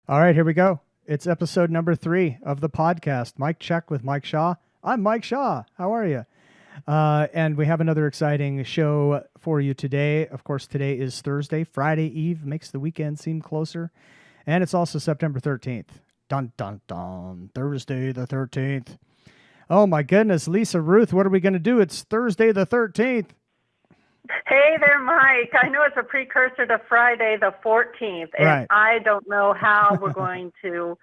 All right, here we go. It's episode number 3 of the podcast. Mike Check with Mike Shaw. I'm Mike Shaw. How are you? And we have another exciting show for you today. Of course, today is Thursday. Friday Eve makes the weekend seem closer. And it's also September 13th. Dun, dun, dun. Thursday the 13th. Oh, my goodness. Lisa, Ruth, what are we going to do? It's Thursday the 13th. Hey there, Mike. I know it's a precursor to Friday the 14th, and Right. I don't know how we're going to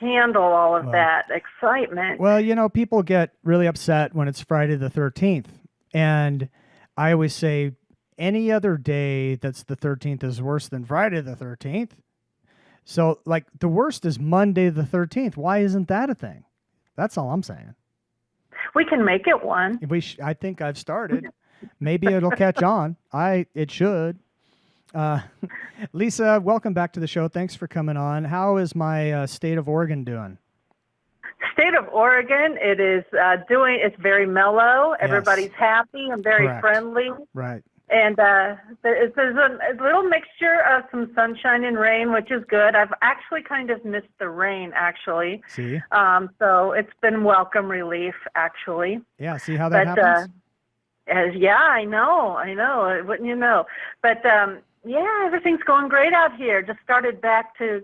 handle all of that excitement. Well, you know, people get really upset when it's Friday the 13th. And I always say any other day that's the 13th is worse than Friday the 13th. So, like, the worst is Monday the 13th. Why isn't that a thing? That's all I'm saying. We can make it one. I think I've started. Maybe it'll catch on. It should. Lisa, welcome back to the show. Thanks for coming on. How is my state of Oregon doing? State of Oregon, it is it's very mellow. Everybody's happy and very Correct. Friendly. Right. And there's a little mixture of some sunshine and rain, which is good. I've actually kind of missed the rain, actually. See? So it's been welcome relief, actually. Yeah, see how that happens? Yeah, I know. Wouldn't you know? But yeah, everything's going great out here. Just started back to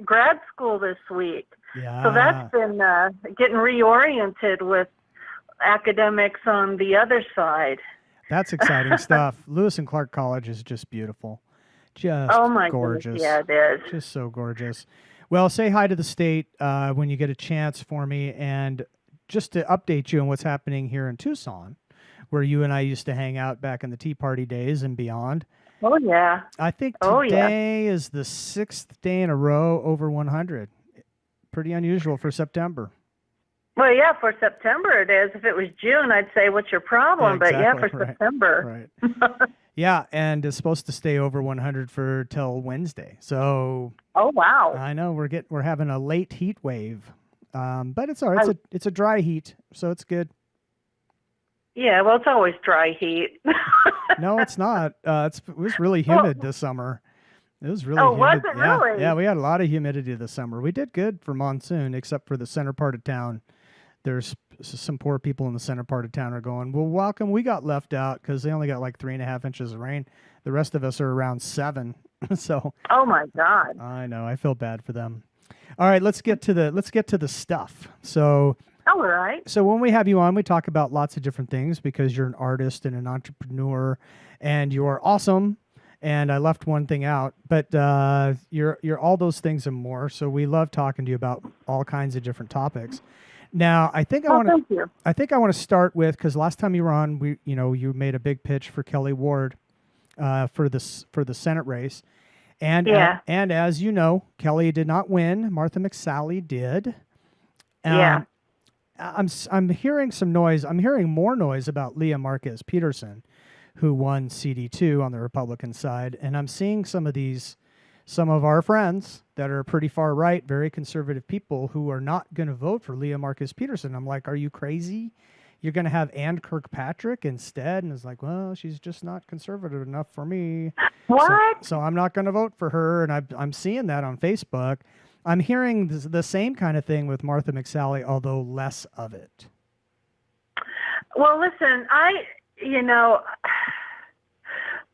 grad school this week. Yeah. So that's been getting reoriented with academics on the other side. That's exciting stuff. Lewis and Clark College is just beautiful. Just Oh my gorgeous. goodness, yeah, it is. Just so gorgeous. Well, say hi to the state when you get a chance for me. And just to update you on what's happening here in Tucson, where you and I used to hang out back in the Tea Party days and beyond. Oh, yeah. I think Oh, yeah. today is the 6th day in a row over 100. Pretty unusual for September. Well, yeah, for September it is. If it was June, I'd say, what's your problem? Yeah, But yeah, exactly, for right, September. Right. Yeah, and it's supposed to stay over 100 for till Wednesday. So Oh, wow. I know we're having a late heat wave, but it's all right. It's a dry heat, so it's good. Yeah, well, it's always dry heat. No, it's not. It was really humid this summer. It was really Oh, humid. was it Yeah, really? yeah, we had a lot of humidity this summer. We did good for monsoon, except for the center part of town. There's some poor people in the center part of town are going, well, welcome. We got left out because they only got like 3.5 inches of rain. The rest of us are around 7. So Oh, my God. I know, I feel bad for them. All right, let's get to the stuff. So All right. when we have you on, we talk about lots of different things because you're an artist and an entrepreneur, and you're awesome. And I left one thing out, but you're all those things and more. So we love talking to you about all kinds of different topics. Now, I think Thank you. I want to start with, because last time you were on, you made a big pitch for Kelly Ward for the Senate race, and Yeah. And as you know, Kelly did not win. Martha McSally did. Yeah. I'm hearing some noise. I'm hearing more noise about Leah Marquez Peterson, who won CD2 on the Republican side, and I'm seeing some of our friends that are pretty far right, very conservative people who are not going to vote for Leah Marquez Peterson. I'm like, are you crazy? You're going to have Ann Kirkpatrick instead? And it's like, well, she's just not conservative enough for me. What? So I'm not going to vote for her. And I'm seeing that on Facebook. I'm hearing the same kind of thing with Martha McSally, although less of it. Well, listen, I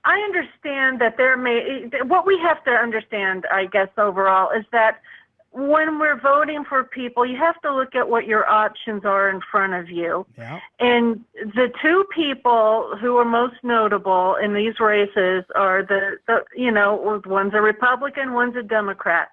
understand that what we have to understand, I guess, overall, is that when we're voting for people, you have to look at what your options are in front of you. Yeah. And the two people who are most notable in these races are one's a Republican, one's a Democrat.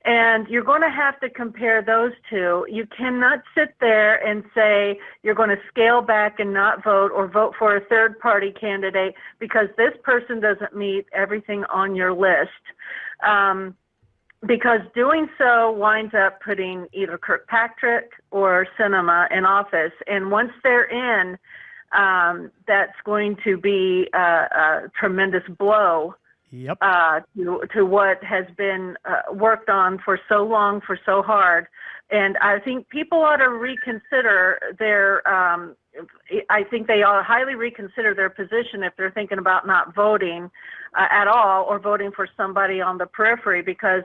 And you're going to have to compare those two. You cannot sit there and say you're going to scale back and not vote or vote for a third-party candidate because this person doesn't meet everything on your list. Because doing so winds up putting either Kirkpatrick or Sinema in office. And once they're in, that's going to be a tremendous blow. Yep. To what has been worked on for so long, for so hard. And I think people ought to reconsider I think they ought to highly reconsider their position if they're thinking about not voting at all or voting for somebody on the periphery, because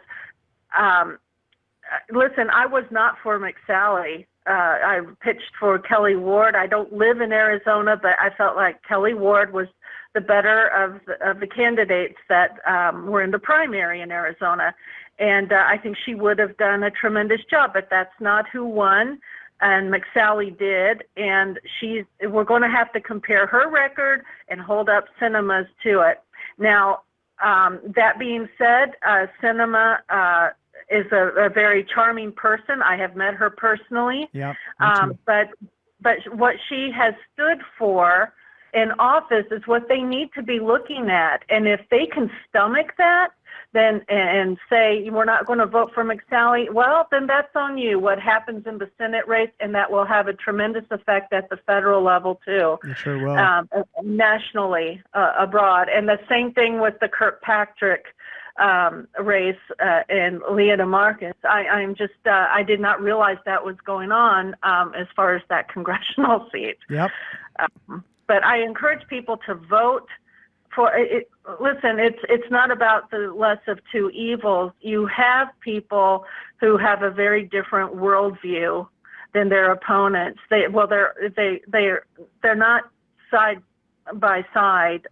listen, I was not for McSally. I pitched for Kelly Ward. I don't live in Arizona, but I felt like Kelly Ward was the better of the candidates that were in the primary in Arizona. And I think she would have done a tremendous job, but that's not who won. And McSally did. And we're going to have to compare her record and hold up Sinema's to it. Now, that being said, Sinema is a very charming person. I have met her personally. Yeah. But what she has stood for in office is what they need to be looking at. And if they can stomach that, then and say we're not going to vote for McSally, well, then that's on you. What happens in the Senate race, and that will have a tremendous effect at the federal level too. It sure will. Nationally, abroad, and the same thing with the Kirkpatrick race and Leah DeMarcus. I did not realize that was going on as far as that congressional seat. Yep. But I encourage people to vote for it. Listen, it's not about the less of two evils. You have people who have a very different worldview than their opponents. They're not side by side.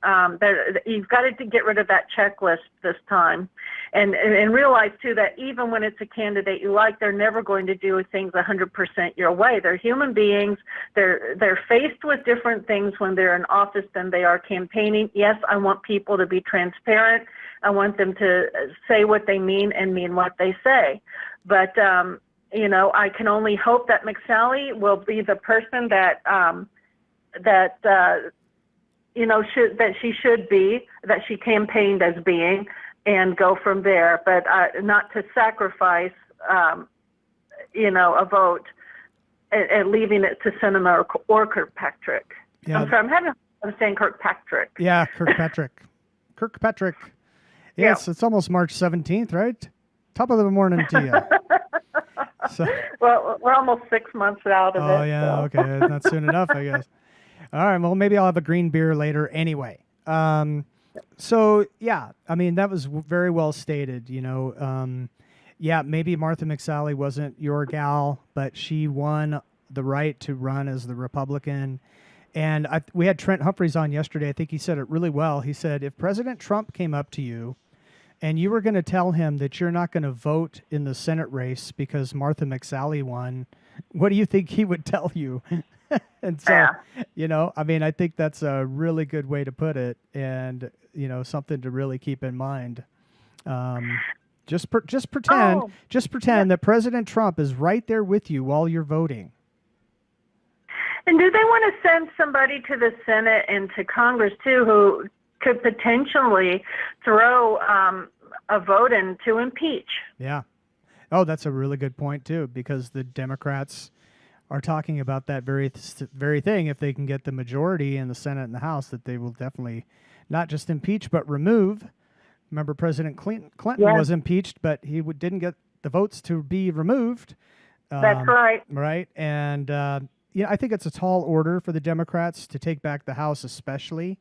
You've got to get rid of that checklist this time, and realize too that even when it's a candidate you like, they're never going to do things 100% your way. They're human beings. They're faced with different things when they're in office than they are campaigning. Yes, I want people to be transparent. I want them to say what they mean and mean what they say. But I can only hope that McSally will be the person that she campaigned as being, and go from there, but not to sacrifice, a vote and leaving it to Sinema or Kirkpatrick. Yeah. I'm sorry, I'm saying Kirkpatrick. Yeah, Kirkpatrick. Kirkpatrick. Yes, yeah. It's almost March 17th, right? Top of the morning to you. So, well, we're almost 6 months out of it. Oh, yeah, so. Okay. Not soon enough, I guess. All right, well, maybe I'll have a green beer later anyway. So, yeah, I mean, that was very well stated, Yeah, maybe Martha McSally wasn't your gal, but she won the right to run as the Republican. And we had Trent Humphreys on yesterday. I think he said it really well. He said, if President Trump came up to you and you were going to tell him that you're not going to vote in the Senate race because Martha McSally won, what do you think he would tell you? And so, I mean, I think that's a really good way to put it, and, something to really keep in mind. Just pretend that President Trump is right there with you while you're voting. And do they want to send somebody to the Senate and to Congress, too, who could potentially throw a vote in to impeach? Yeah. Oh, that's a really good point, too, because the Democrats are talking about that very thing. If they can get the majority in the Senate and the House, that they will definitely not just impeach, but remove. Remember, President Clinton was impeached, but he didn't get the votes to be removed. That's right. Right. And, I think it's a tall order for the Democrats to take back the House, especially.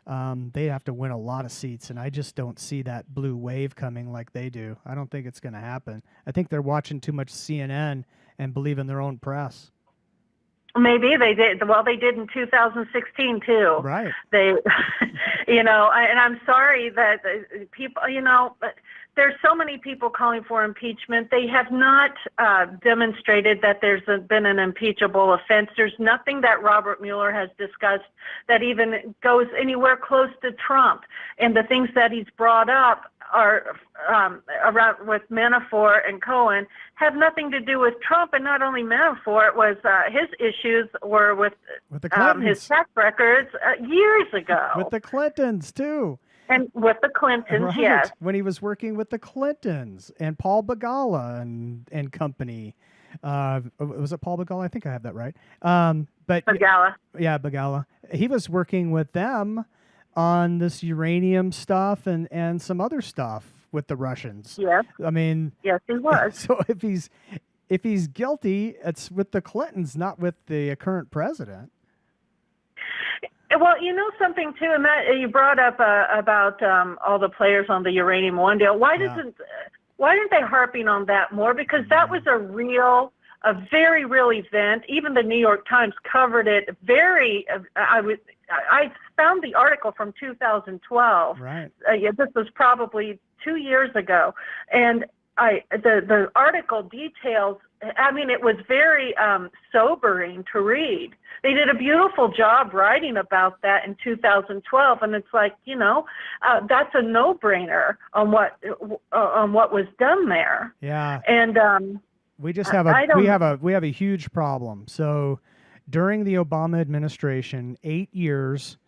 They have to win a lot of seats, and I just don't see that blue wave coming like they do. I don't think it's going to happen. I think they're watching too much CNN and believe in their own press. Maybe they did. Well, they did in 2016 too. Right. They, and I'm sorry that people, there's so many people calling for impeachment. They have not demonstrated that there's been an impeachable offense. There's nothing that Robert Mueller has discussed that even goes anywhere close to Trump. And the things that he's brought up are around with Manafort and Cohen have nothing to do with Trump. And not only Manafort, was his issues were with the Clintons. His tax records years ago. With the Clintons, too. And with the Clintons, right. Yes. When he was working with the Clintons and Paul Begala and company. Was it Paul Begala? I think I have that right. But Begala. Yeah, Begala. He was working with them on this uranium stuff and some other stuff with the Russians. Yes. I mean, yes, he was. So if he's guilty, it's with the Clintons, not with the current president. Well, something too, and that you brought up about all the players on the Uranium One deal. Why why aren't they harping on that more? Because that was a very real event. Even the New York Times covered it very. I found the article from 2012. Right. This was probably 2 years ago, and the article details. I mean, it was very sobering to read. They did a beautiful job writing about that in 2012, and it's like, that's a no-brainer on what was done there. Yeah. And we just have we have a huge problem. So during the Obama administration, 8 years,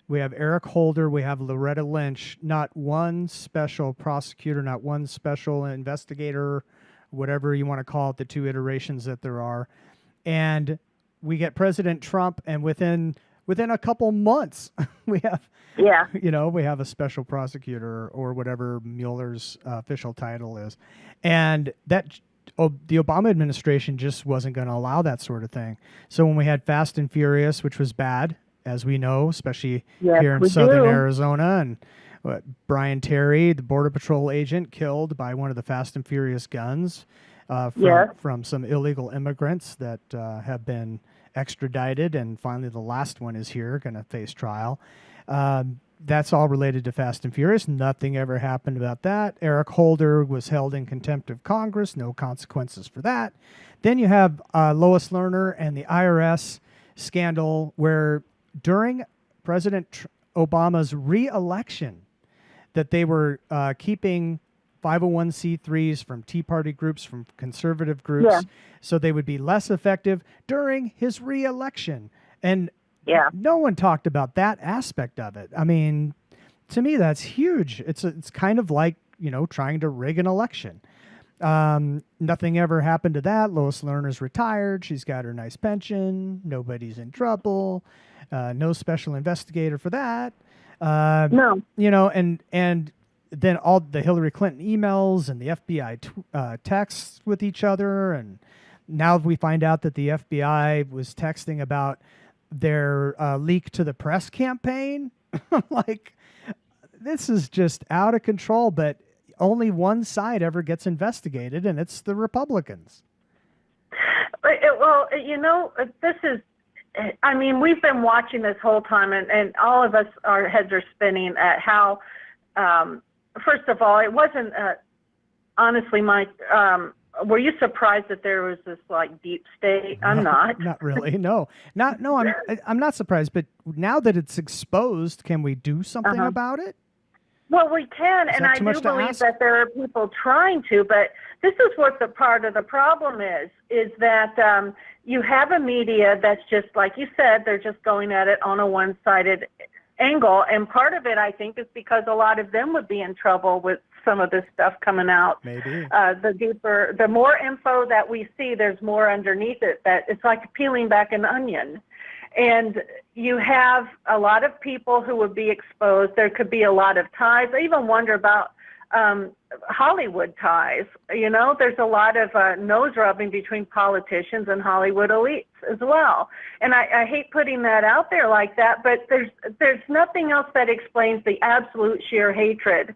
we have Eric Holder, we have Loretta Lynch, not one special prosecutor, not one special investigator, whatever you want to call it, the two iterations that there are. And we get President Trump, and within a couple months, we have we have a special prosecutor or whatever Mueller's official title is. And that the Obama administration just wasn't going to allow that sort of thing. So when we had Fast and Furious, which was bad, as we know, especially here in southern Arizona, and Brian Terry, the Border Patrol agent, killed by one of the Fast and Furious guns from some illegal immigrants that have been extradited, and finally the last one is here, going to face trial. That's all related to Fast and Furious. Nothing ever happened about that. Eric Holder was held in contempt of Congress. No consequences for that. Then you have Lois Lerner and the IRS scandal, where during President Obama's re-election, that they were keeping 501c3s from Tea Party groups, from conservative groups, so they would be less effective during his re-election. And no one talked about that aspect of it. I mean, to me, that's huge. It's kind of like, trying to rig an election. Nothing ever happened to that. Lois Lerner's retired. She's got her nice pension. Nobody's in trouble. No special investigator for that. No. And then all the Hillary Clinton emails and the FBI texts with each other. And now we find out that the FBI was texting about their leak to the press campaign. Like, this is just out of control, but only one side ever gets investigated, and it's the Republicans. Well, this is, I mean, we've been watching this whole time, and all of us, our heads are spinning at how, first of all, it wasn't, honestly, Mike, were you surprised that there was this deep state? I'm not. Not really. No. I'm not surprised. But now that it's exposed, can we do something about it? Well, we can, and I do believe that there are people trying to. But this is what the part of the problem is that you have a media that's just, like you said, they're just going at it on a one-sided angle. And part of it, I think, is because a lot of them would be in trouble with some of this stuff coming out. Maybe. The more info that we see, there's more underneath it. That it's like peeling back an onion. And you have a lot of people who would be exposed. There could be a lot of ties. I even wonder about Hollywood ties. There's a lot of nose rubbing between politicians and Hollywood elites as well. And I hate putting that out there like that, but there's nothing else that explains the absolute sheer hatred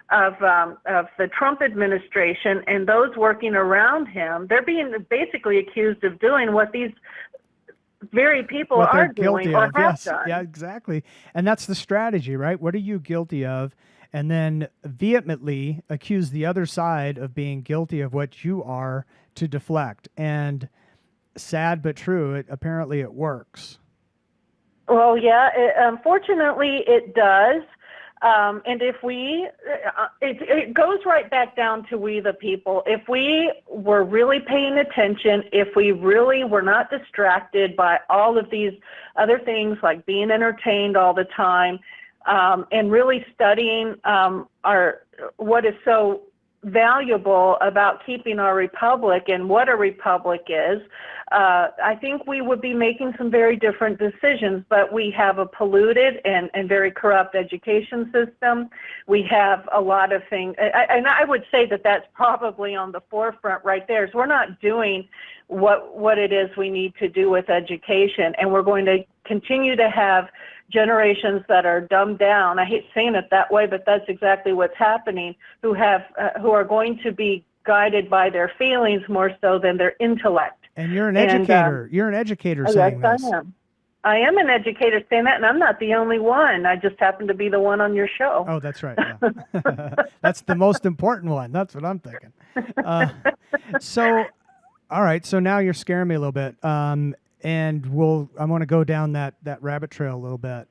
of the Trump administration and those working around him. They're being basically accused of doing what these very people are doing or have done. Yeah, exactly. And that's the strategy, right? What are you guilty of? And then vehemently accuse the other side of being guilty of what you are to deflect. And sad but true, apparently it works. Well, yeah, unfortunately it does. And if it goes right back down to we the people. If we were really paying attention, if we really were not distracted by all of these other things like being entertained all the time, and really studying what is so valuable about keeping our republic and what a republic is, I think we would be making some very different decisions. But we have a polluted and very corrupt education system. We have a lot of things, and I would say that that's probably on the forefront right there. Is we're not doing what it is we need to do with education, and we're going to continue to have generations that are dumbed down. I hate saying it that way, but that's exactly what's happening, who are going to be guided by their feelings more so than their intellect. And you're an educator. You're an educator saying yes, this. I am an educator saying that, and I'm not the only one. I just happen to be the one on your show. Oh, that's right. Yeah. That's the most important one. That's what I'm thinking. So, all right. So now you're scaring me a little bit. And I want to go down that rabbit trail a little bit.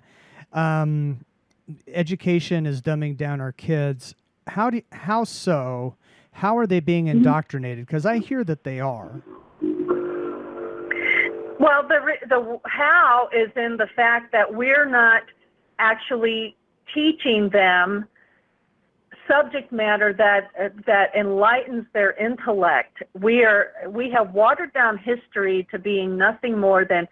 Education is dumbing down our kids. How so? How are they being indoctrinated? Because I hear that they are. Well, the how is in the fact that we're not actually teaching them subject matter that enlightens their intellect. We have watered down history to being nothing more than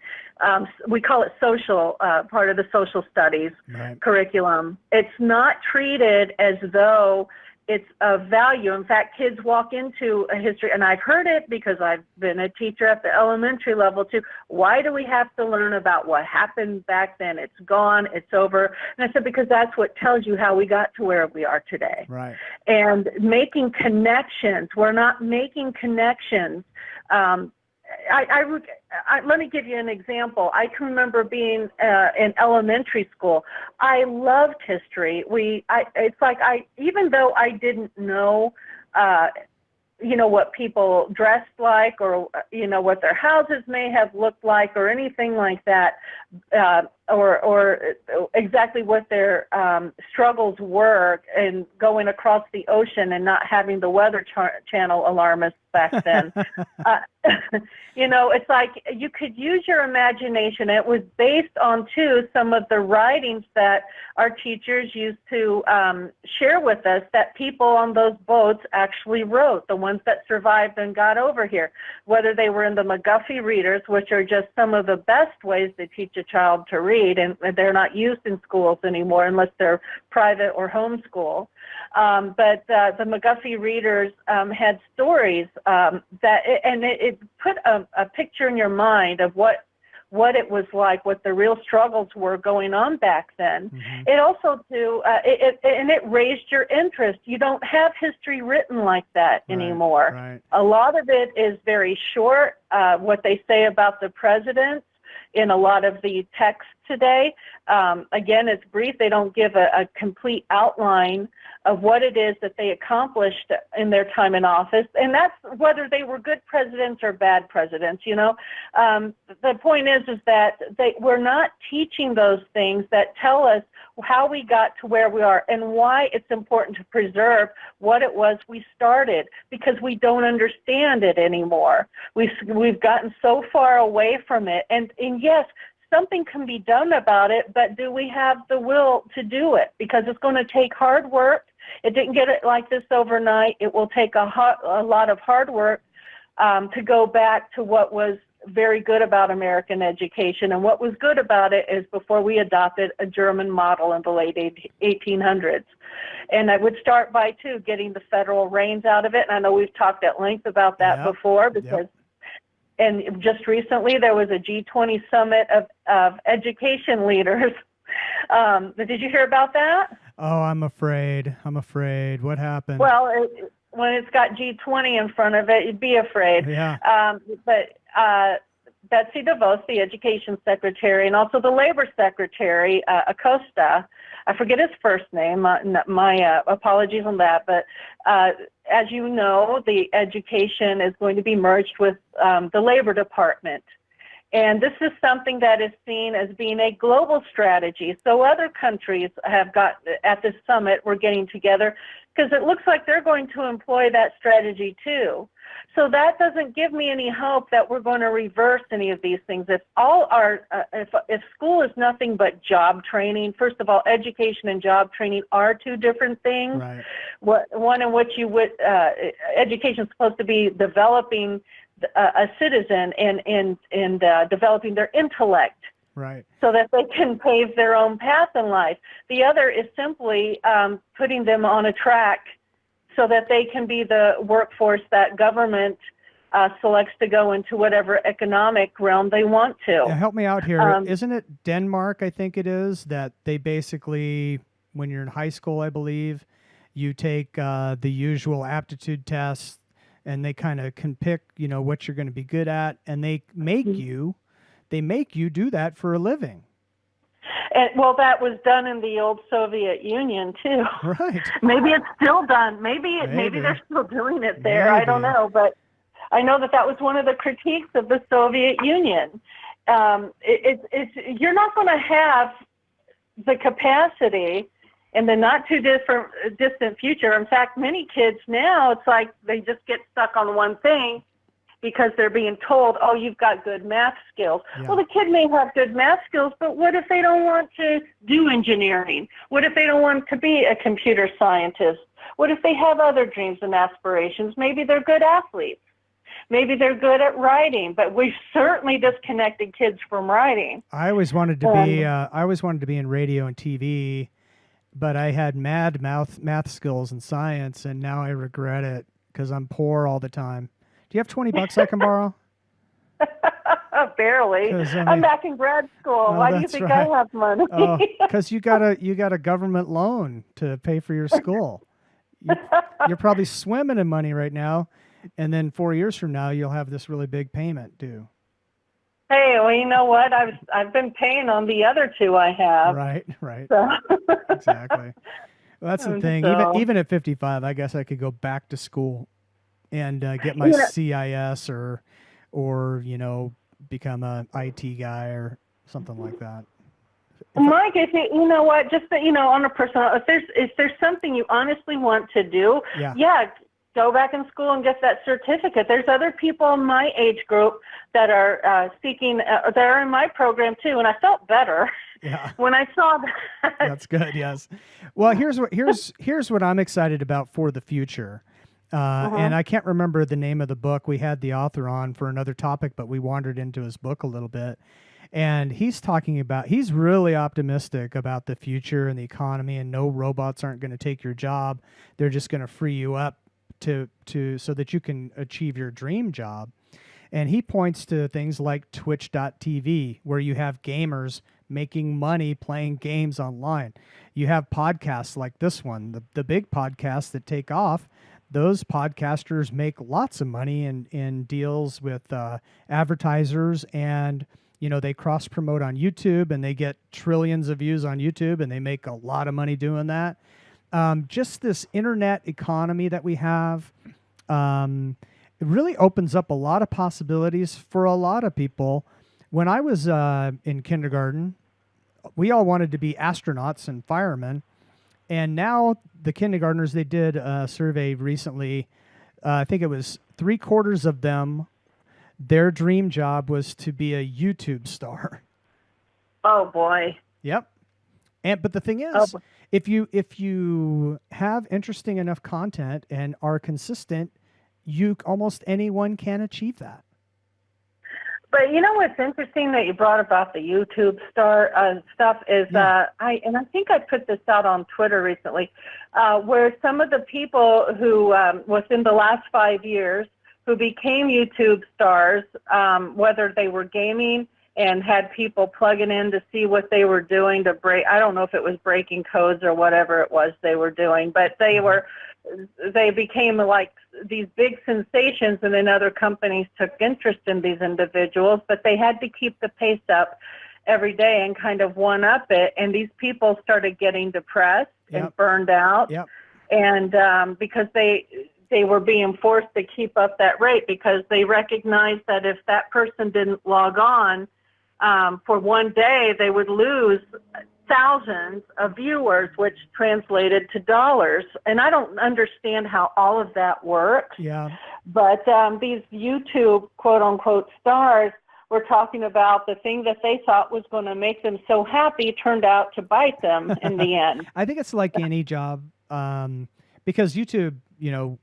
we call it social, part of the social studies curriculum. It's not treated as though it's of value. In fact, kids walk into a history, and I've heard it because I've been a teacher at the elementary level too. Why do we have to learn about what happened back then? It's gone, it's over. And I said, because that's what tells you how we got to where we are today. Right. And making connections. We're not making connections. Let me give you an example. I can remember being in elementary school. I loved history. Even though I didn't know, what people dressed like, or what their houses may have looked like, or anything like that, or exactly what their struggles were in going across the ocean and not having the Weather Channel alarmists back then. It's like you could use your imagination. It was based on, too, some of the writings that our teachers used to share with us that people on those boats actually wrote, the ones that survived and got over here, whether they were in the McGuffey readers, which are just some of the best ways to teach a child to read, and they're not used in schools anymore unless they're private or homeschool. But the McGuffey readers had stories it put a picture in your mind of what it was like, what the real struggles were going on back then. Mm-hmm. It also it raised your interest. You don't have history written like that anymore. Right. A lot of it is very short. What they say about the presidents in a lot of the texts today, again, it's brief. They don't give a complete outline of what it is that they accomplished in their time in office, and that's whether they were good presidents or bad presidents. The point is that we're not teaching those things that tell us how we got to where we are and why it's important to preserve what it was we started, because we don't understand it anymore. We've gotten so far away from it, and yes, something can be done about it, but do we have the will to do it? Because it's going to take hard work. It didn't get it like this overnight. It will take a lot of hard work to go back to what was very good about American education. And what was good about it is before we adopted a German model in the late 1800s. And I would start by, too, getting the federal reins out of it. And I know we've talked at length about that before, because and just recently there was a G20 summit of education leaders. Did you hear about that? Oh, I'm afraid. What happened? Well, when it's got G20 in front of it, you'd be afraid. Yeah. But Betsy DeVos, the education secretary, and also the labor secretary, Acosta, I forget his first name, my apologies on that, but as you know, the education is going to be merged with the Labor Department. And this is something that is seen as being a global strategy. So other countries have got, at this summit, we're getting together, because it looks like they're going to employ that strategy too. So that doesn't give me any hope that we're going to reverse any of these things. If school is nothing but job training, first of all, education and job training are two different things. Right. One in which education is supposed to be developing a citizen and developing their intellect. Right. So that they can pave their own path in life. The other is simply putting them on a track so that they can be the workforce that government selects to go into whatever economic realm they want to. Now, help me out here. Isn't it Denmark, I think it is, that they basically, when you're in high school, I believe, you take the usual aptitude tests, and they kind of can pick, what you're going to be good at, and they make you do that for a living. And, well, that was done in the old Soviet Union too. Right. Maybe it's still done. Maybe they're still doing it there. Maybe. I don't know, but I know that was one of the critiques of the Soviet Union. You're not going to have the capacity in the not too distant future. In fact, many kids now, it's like they just get stuck on one thing because they're being told, oh, you've got good math skills. Yeah. Well, the kid may have good math skills, but what if they don't want to do engineering? What if they don't want to be a computer scientist? What if they have other dreams and aspirations? Maybe they're good athletes. Maybe they're good at writing, but we've certainly disconnected kids from writing. I always wanted to be in radio and TV, but I had mad math skills and science, and now I regret it because I'm poor all the time. Do you have $20 I can borrow? Barely. I'm back in grad school. Why do you think I have money? Because you got a government loan to pay for your school. You're probably swimming in money right now, and then 4 years from now you'll have this really big payment due. Hey, well, you know what? I've been paying on the other two I have. Right. So. Exactly. Well, that's the thing. Even at 55, I guess I could go back to school and get my CIS or become a IT guy or something like that. Mike, you know what? Just on a personal, if there's something you honestly want to do, go back in school and get that certificate. There's other people in my age group that are seeking, that are in my program too, and I felt better when I saw that. That's good. Yes. Well, here's what I'm excited about for the future. And I can't remember the name of the book. We had the author on for another topic, but we wandered into his book a little bit. And he's really optimistic about the future and the economy, and no, robots aren't going to take your job. They're just going to free you up so that you can achieve your dream job. And he points to things like twitch.tv, where you have gamers making money playing games online. You have podcasts like this one, the big podcasts that take off. Those podcasters make lots of money in deals with advertisers, and they cross promote on YouTube, and they get trillions of views on YouTube, and they make a lot of money doing that. Just this internet economy that we have, it really opens up a lot of possibilities for a lot of people. When I was in kindergarten, we all wanted to be astronauts and firemen. And now the kindergartners, they did a survey recently. I think it was 3/4 of them, their dream job was to be a YouTube star. Oh, boy. Yep. But the thing is, if you have interesting enough content and are consistent, almost anyone can achieve that. But you know what's interesting that you brought about the YouTube star stuff is, I think I put this out on Twitter recently, where some of the people who within the last 5 years who became YouTube stars, whether they were gaming and had people plugging in to see what they were doing to break, I don't know if it was breaking codes or whatever it was they were doing, but they became like these big sensations, and then other companies took interest in these individuals, but they had to keep the pace up every day and kind of one up it. And these people started getting depressed and burned out. Yep. And because they were being forced to keep up that rate, because they recognized that if that person didn't log on for one day, they would lose thousands of viewers, which translated to dollars. And I don't understand how all of that works. Yeah. But these YouTube quote-unquote stars were talking about the thing that they thought was going to make them so happy turned out to bite them in the end. I think it's like any job, because YouTube,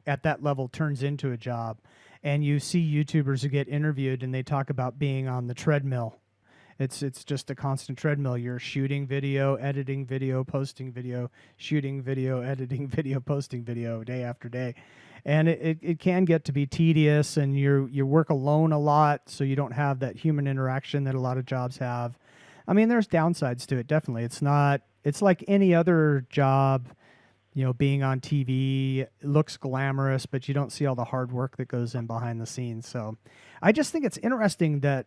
at that level turns into a job. And you see YouTubers who get interviewed and they talk about being on the treadmill. It's just a constant treadmill. You're shooting video, editing video, posting video, shooting video, editing video, posting video day after day. and it can get to be tedious, and you work alone a lot, so you don't have that human interaction that a lot of jobs have. I mean, there's downsides to it, definitely. It's like any other job, being on TV. It looks glamorous, but you don't see all the hard work that goes in behind the scenes. So I just think it's interesting that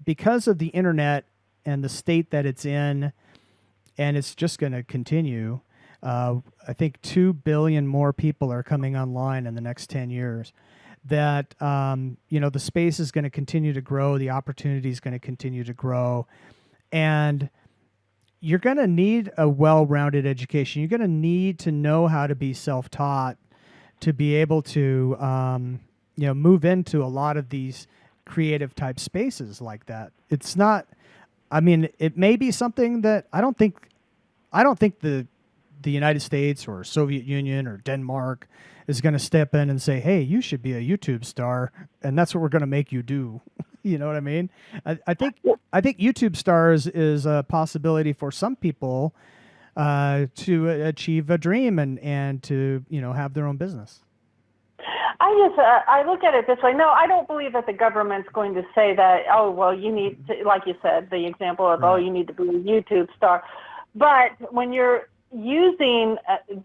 because of the internet and the state that it's in, and it's just going to continue. I think 2 billion more people are coming online in the next 10 years. That, the space is going to continue to grow. The opportunity is going to continue to grow. And you're going to need a well-rounded education. You're going to need to know how to be self-taught to be able to, move into a lot of these creative type spaces like that. It's not, I mean, it may be something that I don't think the United States or Soviet Union or Denmark is going to step in and say, hey, you should be a YouTube star, and that's what we're going to make you do. You know what I mean? I think YouTube stars is a possibility for some people to achieve a dream and to, have their own business. I look at it this way. No, I don't believe that the government's going to say that, oh, well, you need to, like you said, the example of, Right. oh, you need to be a YouTube star. But when you're using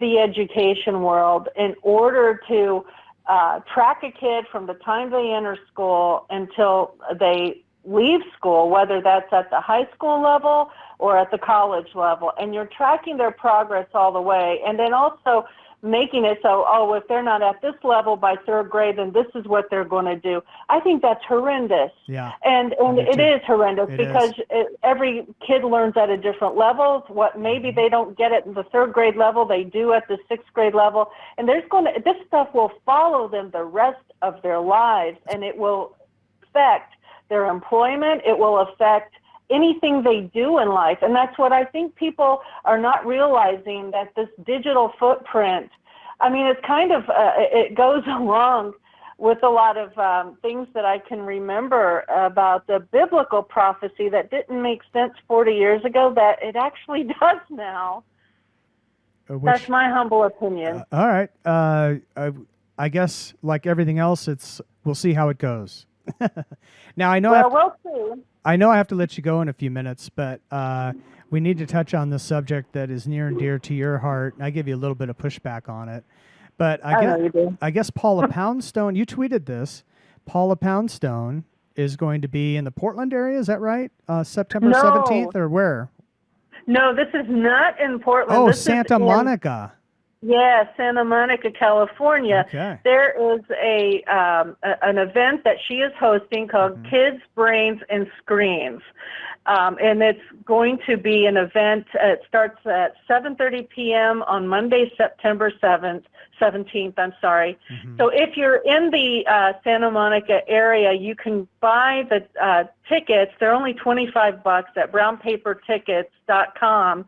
the education world in order to track a kid from the time they enter school until they leave school, whether that's at the high school level or at the college level, and you're tracking their progress all the way, and then also making it so, oh, if they're not at this level by third grade, then this is what they're going to do. I think that's horrendous. Yeah. And it is horrendous because every kid learns at a different level. What maybe they don't get at the third grade level, they do at the sixth grade level. And this stuff will follow them the rest of their lives, and it will affect their employment. It will affect anything they do in life. And that's what I think people are not realizing, that this digital footprint, I mean, it's kind of, it goes along with a lot of things that I can remember about the biblical prophecy that didn't make sense 40 years ago, that it actually does now. That's my humble opinion. All right. I guess like everything else, we'll see how it goes. Now, I know we'll see. I know I have to let you go in a few minutes, but we need to touch on the subject that is near and dear to your heart. And I give you a little bit of pushback on it. But I guess Paula Poundstone, you tweeted this. Paula Poundstone is going to be in the Portland area. Is that right? September 17th or where? No, this is not in Portland. Oh, this Santa Monica. Yeah, Santa Monica, California. Okay. There is an event that she is hosting called Kids, Brains, and Screens. And it's going to be an event. It starts at 7:30 p.m. on Monday, September 17th. So if you're in the Santa Monica area, you can buy the tickets. They're only $25 at brownpapertickets.com.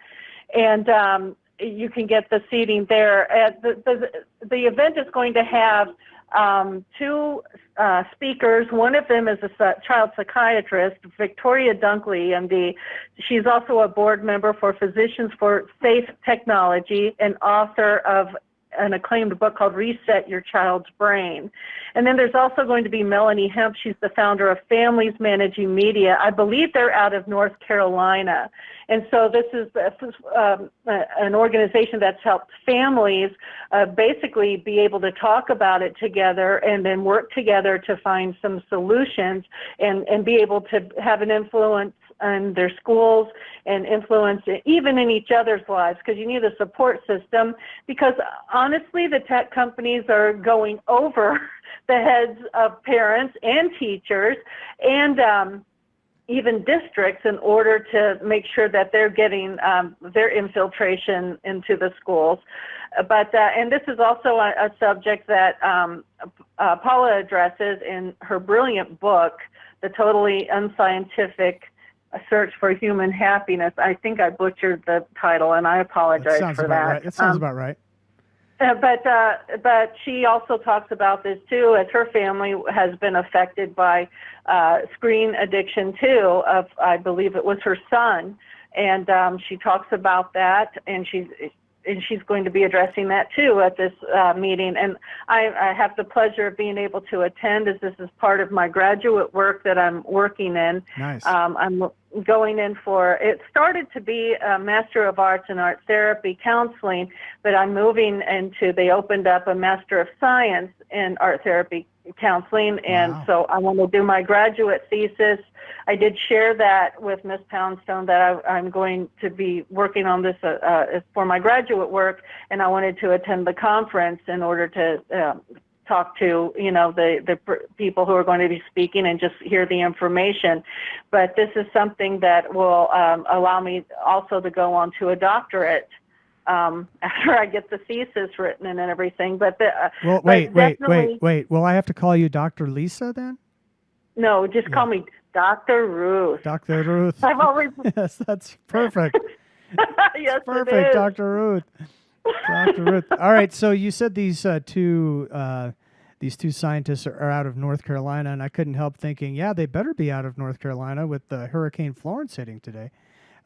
And you can get the seating there. The event is going to have two speakers. One of them is a child psychiatrist, Victoria Dunkley, MD. She's also a board member for Physicians for Safe Technology and author of an acclaimed book called Reset Your Child's Brain. And then there's also going to be Melanie Hemp. She's the founder of Families Managing Media. I believe they're out of North Carolina. And so this is an organization that's helped families basically be able to talk about it together and then work together to find some solutions and be able to have an influence in their schools and influence even in each other's lives, because you need a support system, because honestly the tech companies are going over the heads of parents and teachers and even districts in order to make sure that they're getting their infiltration into the schools. But and this is also a subject that Paula addresses in her brilliant book, The Totally Unscientific Search for Human Happiness. I think I butchered the title, and I apologize for that. Right. It sounds about right. But she also talks about this too, as her family has been affected by screen addiction too. I believe it was her son, and she talks about that, and she's going to be addressing that too at this meeting. And I have the pleasure of being able to attend, as this is part of my graduate work that I'm working in. Nice. I'm going in for, it started to be a Master of Arts in Art Therapy Counseling, but I'm moving into, they opened up a Master of Science in Art Therapy Counseling, and Wow. so I want to do my graduate thesis. I did share that with Ms. Poundstone that I'm going to be working on this for my graduate work, and I wanted to attend the conference in order to talk to, the people who are going to be speaking and just hear the information. But this is something that will allow me also to go on to a doctorate after I get the thesis written and everything. But Well, wait. Will I have to call you Dr. Lisa then? No, just call me Dr. Ruth. Dr. Ruth. I've always Yes, that's perfect. yes, Perfect, it is. Dr. Ruth. Dr. Ruth. All right, so you said these two scientists are out of North Carolina, and I couldn't help thinking, yeah, they better be out of North Carolina with Hurricane Florence hitting today.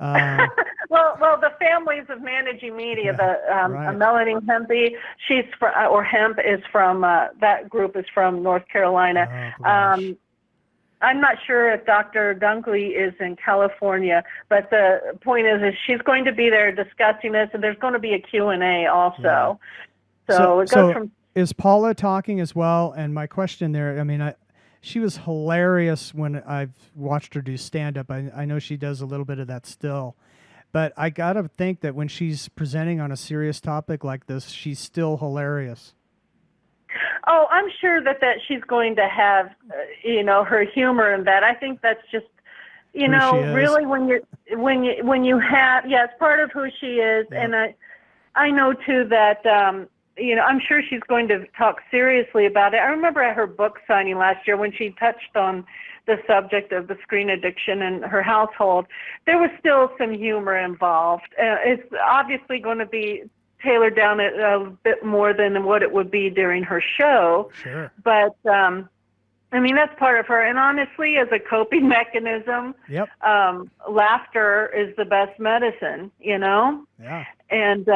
Well, the families of managing media, right. Melanie Hempy, she's Hemp is from that group is from North Carolina. Oh, gosh. I'm not sure if Dr. Dunkley is in California, but the point is she's going to be there discussing this, and there's going to be a Q&A also. Yeah. So it goes from. Is Paula talking as well? And my question there, I mean, she was hilarious when I've watched her do stand-up. I know she does a little bit of that still. But I got to think that when she's presenting on a serious topic like this, she's still hilarious. Oh, I'm sure that she's going to have, her humor in that. I think that's just, really when you have, it's part of who she is. Yeah. And I know too that, I'm sure she's going to talk seriously about it. I remember at her book signing last year when she touched on the subject of the screen addiction in her household, there was still some humor involved. It's obviously going to be tailored down a bit more than what it would be during her show. Sure. But, that's part of her. And honestly, as a coping mechanism, yep. Laughter is the best medicine, Yeah. And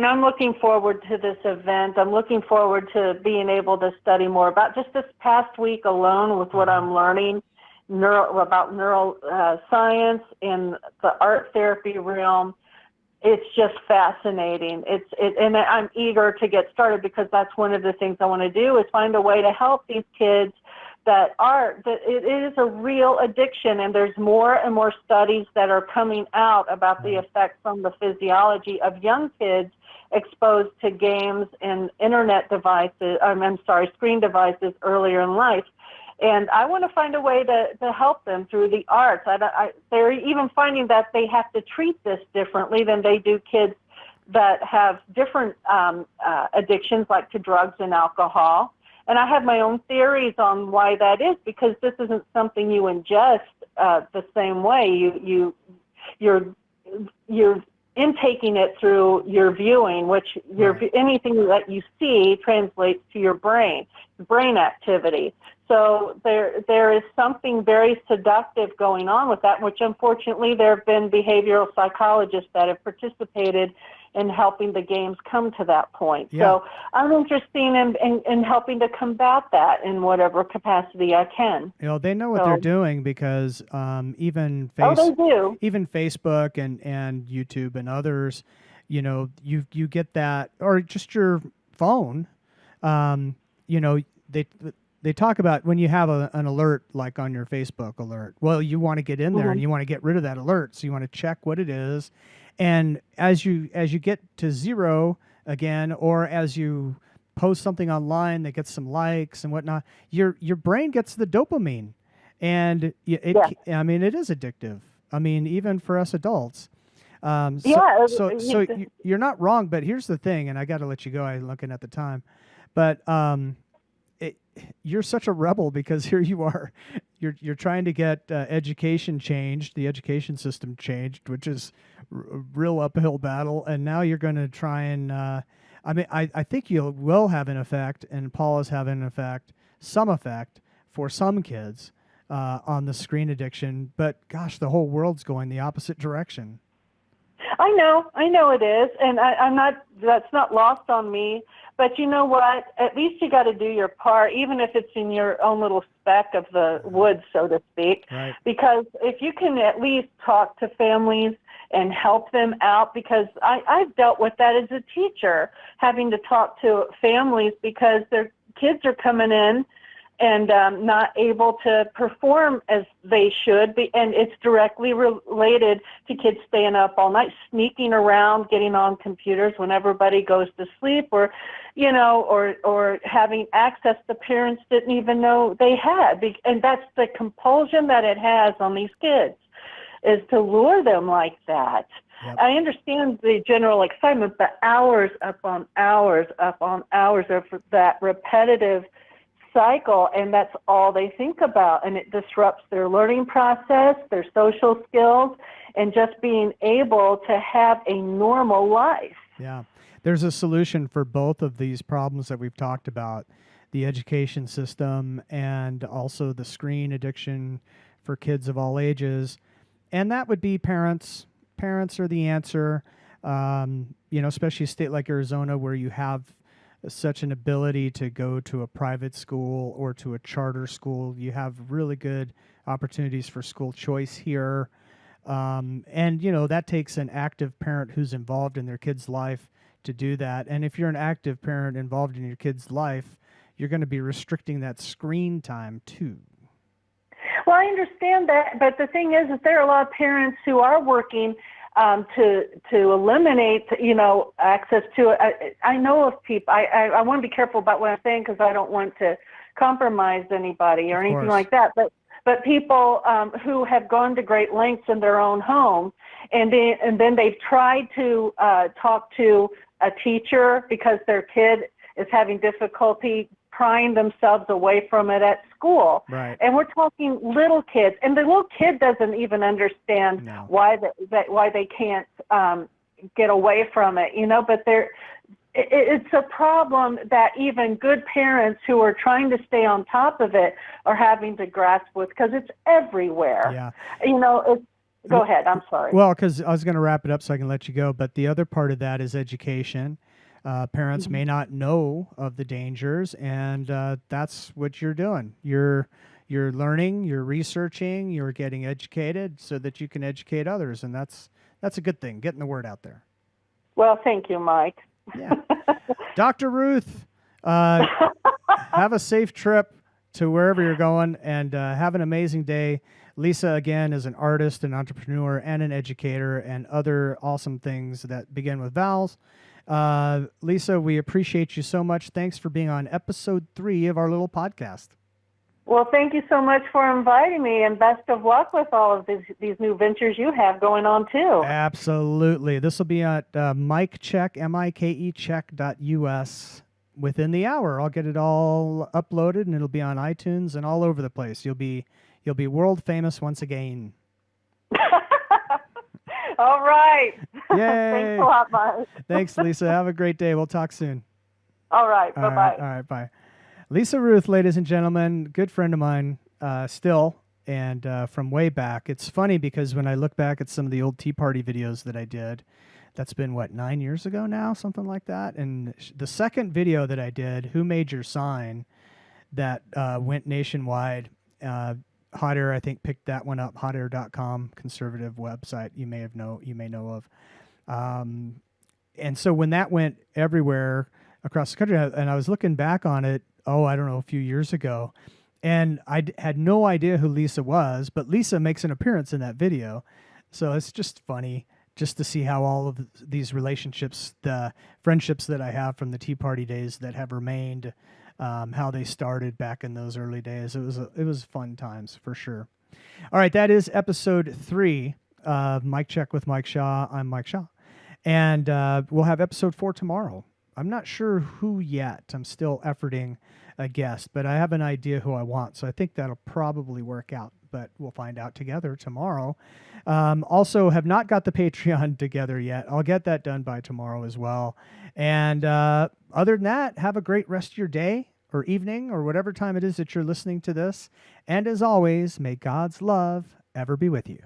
I'm looking forward to this event. I'm looking forward to being able to study more about just this past week alone with what I'm learning about neuroscience in the art therapy realm. It's just fascinating. And I'm eager to get started because that's one of the things I want to do is find a way to help these kids that it is a real addiction, and there's more and more studies that are coming out about the effects on the physiology of young kids exposed to games and screen devices earlier in life. And I want to find a way to help them through the arts. They're even finding that they have to treat this differently than they do kids that have different addictions, like to drugs and alcohol. And I have my own theories on why that is, because this isn't something you ingest the same way. You're intaking it through your viewing, which anything that you see translates to your brain activity. So there is something very seductive going on with that, which unfortunately there have been behavioral psychologists that have participated in helping the games come to that point. Yeah. So I'm interested in helping to combat that in whatever capacity I can. They know what they're doing because even Facebook and YouTube and others, you get that, or just your phone, they talk about when you have an alert like on your Facebook alert. Well, you want to get in there and you want to get rid of that alert, so you want to check what it is. And as you get to zero again, or as you post something online that gets some likes and whatnot, your brain gets the dopamine, and it is addictive. I mean, even for us adults. So you're not wrong, but here's the thing, and I got to let you go. I'm looking at the time, but you're such a rebel because here you are, you're trying to get education changed, the education system changed, which is a real uphill battle, and now you're going to try and I think you will have an effect, and Paula's having an effect, some effect for some kids on the screen addiction, but gosh, the whole world's going the opposite direction. I know it is, and I'm not. That's not lost on me. But you know what? At least you got to do your part, even if it's in your own little speck of the woods, so to speak. Right. Because if you can at least talk to families and help them out, because I've dealt with that as a teacher, having to talk to families because their kids are coming in and not able to perform as they should be, and it's directly related to kids staying up all night, sneaking around, getting on computers when everybody goes to sleep, or or having access the parents didn't even know they had, and that's the compulsion that it has on these kids, is to lure them like that. Yep. I understand the general excitement, but hours upon hours upon hours of that repetitive cycle, and that's all they think about, and it disrupts their learning process, their social skills, and just being able to have a normal life. Yeah. There's a solution for both of these problems that we've talked about, the education system and also the screen addiction for kids of all ages. And that would be parents. Parents are the answer, especially a state like Arizona where you have such an ability to go to a private school or to a charter school. You have really good opportunities for school choice here. And, that takes an active parent who's involved in their kid's life to do that. And if you're an active parent involved in your kid's life, you're going to be restricting that screen time too. Well, I understand that, but the thing is that there are a lot of parents who are working to eliminate, access to it. I know of people. I want to be careful about what I'm saying because I don't want to compromise anybody or anything like that. But people who have gone to great lengths in their own home, and then they've tried to talk to a teacher because their kid is having difficulty prying themselves away from it at school. Right. And we're talking little kids, and the little kid doesn't even understand why they can't get away from it, but it's a problem that even good parents who are trying to stay on top of it are having to grasp with, because it's everywhere. Yeah. Go ahead. I'm sorry. Well, because I was going to wrap it up so I can let you go, but the other part of that is education. Parents may not know of the dangers, and that's what you're doing. You're learning, you're researching, you're getting educated so that you can educate others, and that's a good thing, getting the word out there. Well, thank you, Mike. Yeah. Dr. Ruth, have a safe trip to wherever you're going, and have an amazing day. Lisa, again, is an artist, an entrepreneur, and an educator, and other awesome things that begin with vowels. Lisa, we appreciate you so much. Thanks for being on episode 3 of our little podcast. Well, thank you so much for inviting me, and best of luck with all of these new ventures you have going on too. Absolutely. This will be at MikeCheck, MikeCheck.us within the hour. I'll get it all uploaded, and it'll be on iTunes and all over the place. You'll be world famous once again. All right. Yay. Thanks a lot, Mike. Thanks, Lisa. Have a great day. We'll talk soon. All right. Bye-bye. All right. Bye. Lisa Ruth, ladies and gentlemen, good friend of mine still, and from way back. It's funny because when I look back at some of the old Tea Party videos that I did, that's been, 9 years ago now, something like that. And the second video that I did, Who Made Your Sign, that went nationwide, Hot Air, I think, picked that one up. hotair.com, conservative website you may know of. And so when that went everywhere across the country, and I was looking back on it, I don't know, a few years ago, and I had no idea who Lisa was, but Lisa makes an appearance in that video. So it's just funny just to see how all of these relationships, the friendships that I have from the Tea Party days that have remained, how they started back in those early days. It was fun times for sure. All right, that is episode 3 of Mike Check with Mike Shaw. I'm Mike Shaw, and we'll have episode 4 tomorrow. I'm not sure who yet. I'm still efforting a guest, but I have an idea who I want, so I think that'll probably work out, but we'll find out together tomorrow. Also, have not got the Patreon together yet. I'll get that done by tomorrow as well. And other than that, have a great rest of your day or evening or whatever time it is that you're listening to this. And as always, may God's love ever be with you.